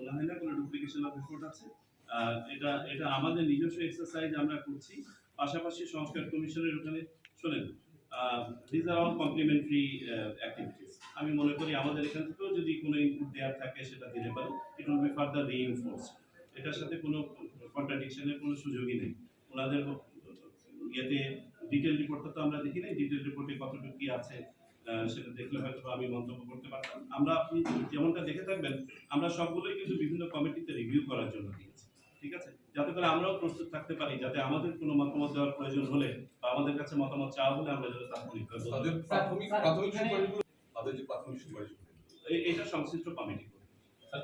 মনে হয় না কোনো ডুপ্লিকেশন অফ এফোর্ট আছে। এটা এটা আমাদের নিজস্ব এক্সারসাইজ আমরা করছি। পাশাপাশি সংস্কার কমিশনের ওখানে শোনেন, this are all complementary activities. আমি মনে করি আমাদের এখান থেকেও যদি কোনো ইনপুট দেওয়ার থাকে সেটা দিতে পারে, it will be further reinforce. এটার সাথে কোনো কন্ট্রাডিকশনের কোনো সুযোগই নেই। ওনাদের ইয়েতে ডিটেল রিপোর্টটা তো আমরা দেখি নাই, ডিটেল রিপোর্টে কতটুকু কি আছে সেটা দেখলে হয়তো আমি মন্তব্য করতে পারতাম। আমরা আপনি যেমনটা দেখে থাকবেন, আমরা সবগুলোই কিন্তু বিভিন্ন কমিটিতে রিভিউ করার জন্য দিয়েছি, ঠিক আছে, যাতে করে আমরাও প্রস্তুত থাকতে পারি, যাতে আমাদের কোনো মতামত দেওয়ার প্রয়োজন হলে বা আমাদের কাছে মতামত চাওয়া হলে আমরা যাতে তাৎক্ষণিকভাবে এটা সংশ্লিষ্ট কমিটি করে।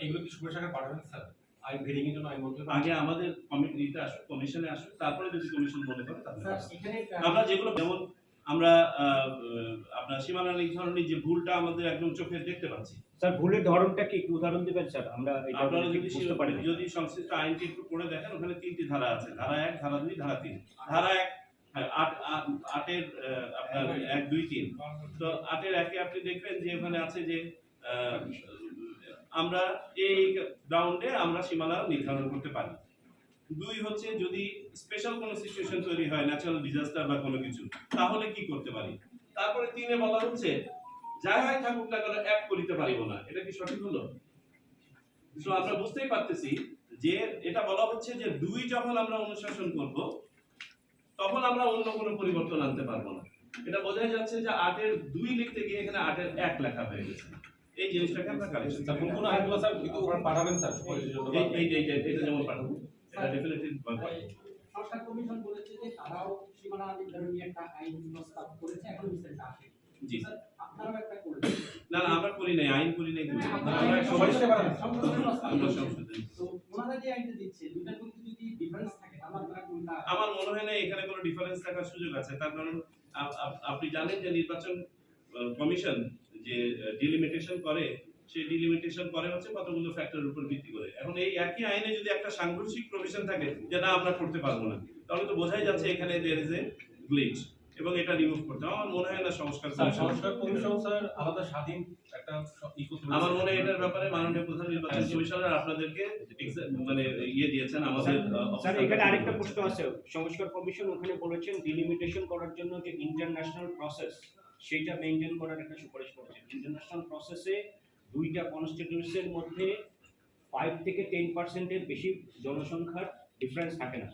এগুলো কি সুপারিশ আকারে পাঠাবেন স্যার? আইন ভেরিং এর জন্য আইন মন্ত্রণালয় আগে আমাদের কমিটিতে আসুক, কমিশনে আসুক, তারপরে যদি কমিশন মনে করে তাহলে আমরা যেগুলো, যেমন আমরা আপনার সীমানা নির্ধারণের যে ভুলটা আমাদের একদম চোখে দেখতে পাচ্ছি। স্যার ভুলের ধরনটা কি একটু উদাহরণ দিবেন স্যার? আমরা আপনারা যদি সংশ্লিষ্ট আইনটি একটু পড়ে দেখেন, ওখানে 3টি ধারা আছে, ধারা 1, ধারা 2, ধারা 3। ধারা 1 8 এর আপনার 1, 2, 3। তো 8 এর 1 এ আপনি দেখবেন যে ওখানে আছে যে আমরা এই গ্রাউন্ডে আমরা সীমানা নির্ধারণ করতে পারি। 2 হচ্ছে যদি স্পেশাল কোনো সিচুয়েশন তৈরি হয়, ন্যাচারাল ডিজাস্টার বা কোনো কিছু, তাহলে কি করতে পারি। তারপরে 3 এ বলা হচ্ছে যাই হয় থাকুক না কেন এক করিতে পারিব না। এটা কি সঠিক হলো? তো আমরা বুঝতেই পারতেছি যে এটা বলা হচ্ছে যে 2 যখন আমরা অনুশাসন করব তখন আমরা অন্য কোনো পরিবর্তন আনতে পারবো না। এটা বোঝাই যাচ্ছে যে 8 এর 2 লিখতে গিয়ে এখানে 8 এর 1 লেখা হয়ে গেছে। এই জিনিসটাকে আমরা কারেকশন স্যার কোন আইনগুলো স্যার কিন্তু ওরা পাঠাবেন স্যার সুপারিশের জন্য? এটা যেমন পাঠাবো, এটা ডেফিনেটলি সংস্কার কমিশন বলেছে যে তারাও সীমানা নির্ধারণ নিয়ে একটা আইন প্রস্তাব করেছে, এখন বিস্তারিত আসে। জি স্যার আপনারাও একটা করেছেন? না না, আমরা করি নাই, আইন করি নাই। আমরা সুপারিশে পাঠাবেন। আমরা সংসদে তো ওনারা যে আইনটা দিচ্ছে দুইটার মধ্যে যদি ডিফারেন্স থাকে তাহলে আপনারা কোনটা? আমার মনে হয় না এখানে কোনো ডিফারেন্স থাকার সুযোগ আছে। তার কারণ আপনি জানেন যে নির্বাচন কমিশন যে ডিলিমিটেশন করে, সেই ডিলিমিটেশন করে হচ্ছে কতগুলো ফ্যাক্টরের উপর ভিত্তি করে। এখন এই একই আইনে যদি একটা সাংঘর্ষিক প্রভিশন থাকে যে না আমরা করতে পারবো না, তাহলে তো বোঝাই যাচ্ছে এখানে দেয়ার ইজ এ গ্লিচ, এবং এটা রিমুভ করতে আমার মনে হয় না সংস্কার কমিশন স্যার আলাদা স্বাধীন একটা আমার মনে হয় এটার ব্যাপারে মাননীয় প্রধান নির্বাচন কমিশনার আপনাদেরকে মানে ইয়ে দিয়েছেন আমাদের। স্যার এখানে আরেকটা প্রশ্ন আছে, সংস্কার কমিশন ওখানে বলেছেন ডিলিমিটেশন করার জন্য যে ইন্টারন্যাশনাল প্রসেস সেটা মেইনটেইন করার একটা সুপারিশ করেছেন। ইন্টারন্যাশনাল প্রসেসে 2টা কনস্টিটিউয়েন্সির মধ্যে 5 থেকে 10% এর বেশি জনসংখ্যার ডিফারেন্স থাকে না,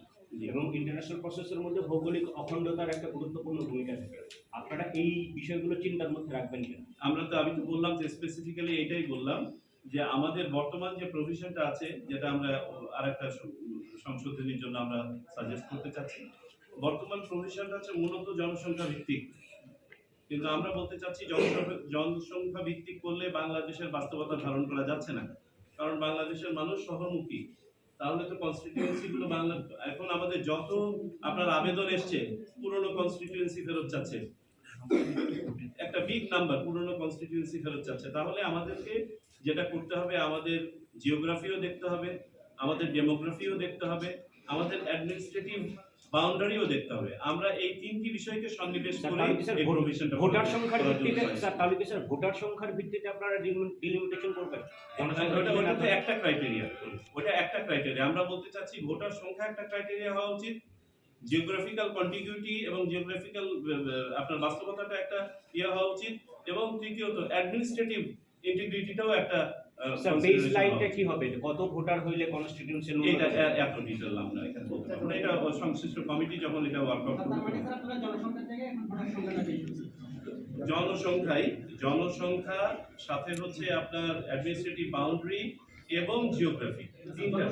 এবং ইন্টারন্যাশনাল প্রসেসের মধ্যে ভৌগোলিক অখণ্ডতার একটা গুরুত্বপূর্ণ ভূমিকা থাকে। আপনারা এই বিষয়গুলো চিন্তার মধ্যে রাখবেন কিনা? আমি তো বললাম যে স্পেসিফিক্যালি এটাই বললাম যে আমাদের বর্তমান যে প্রভিশনটা আছে, যেটা আমরা আরেকটা সংশোধনীর জন্য আমরা সাজেস্ট করতে চাচ্ছি, বর্তমান প্রভিশনটা হচ্ছে মূলত জনসংখ্যা ভিত্তিক, কিন্তু আমরা বলতে চাচ্ছি জনসংখ্যা ভিত্তিক করলে বাংলাদেশের বাস্তবতা ধারণ করা যাচ্ছে না, কারণ বাংলাদেশের মানুষ শহরমুখী। তাহলে তো কনস্টিটিউয়েন্সি গুলো এখন আমাদের যত আপনার আবেদন এসছে পুরনো কনস্টিটিউয়েন্সি ফেরত যাচ্ছে, একটা বিগ নাম্বার পুরনো কনস্টিটিউয়েন্সি ফেরত যাচ্ছে। তাহলে আমাদেরকে যেটা করতে হবে, আমাদের জিওগ্রাফিও দেখতে হবে, আমাদের ডেমোগ্রাফিও দেখতে হবে, আমাদের অ্যাডমিনিস্ট্রেটিভ বাউন্ডারিও দেখতে হবে। আমরা এই 3টি বিষয়কে সন্নিবেশ করে এই প্রভিশনটা ভোটার সংখ্যার ভিত্তিতে স্যার, তাহলে কি স্যার ভোটার সংখ্যার ভিত্তিতে আপনারা ডিলিমিটেশন করবেন? ওটা তো একটা ক্রাইটেরিয়া, ওটা একটা ক্রাইটেরিয়া। আমরা বলতে চাচ্ছি ভোটার সংখ্যা একটা ক্রাইটেরিয়া হওয়া উচিত, জিওগ্রাফিক্যাল কন্টিগুইটি এবং জিওগ্রাফিক্যাল আপনার বাস্তবতাটা একটা ইয়ে হওয়া উচিত, এবং তৃতীয়ত অ্যাডমিনিস্ট্রেটিভ ইন্টিগ্রিটিটাও একটা স্যার বেস লাইনটা কি হবে, কত ভোটার হইলে কনস্টিটিউয়েন্সি এটা এত ডিটেইল আমরা এখানে বলতে পারবো না, এটা সংশ্লিষ্ট কমিটি যখন এটা ওয়ার্কআউট করবে। মানে স্যার আপনারা জনসংখ্যার জায়গায় এখন ভোটার সংখ্যাটা বেশি হচ্ছে। জনসংখ্যা সাথে হচ্ছে আপনার অ্যাডমিনিস্ট্রেটিভ বাউন্ডারি এবং জিওগ্রাফি, 3টা।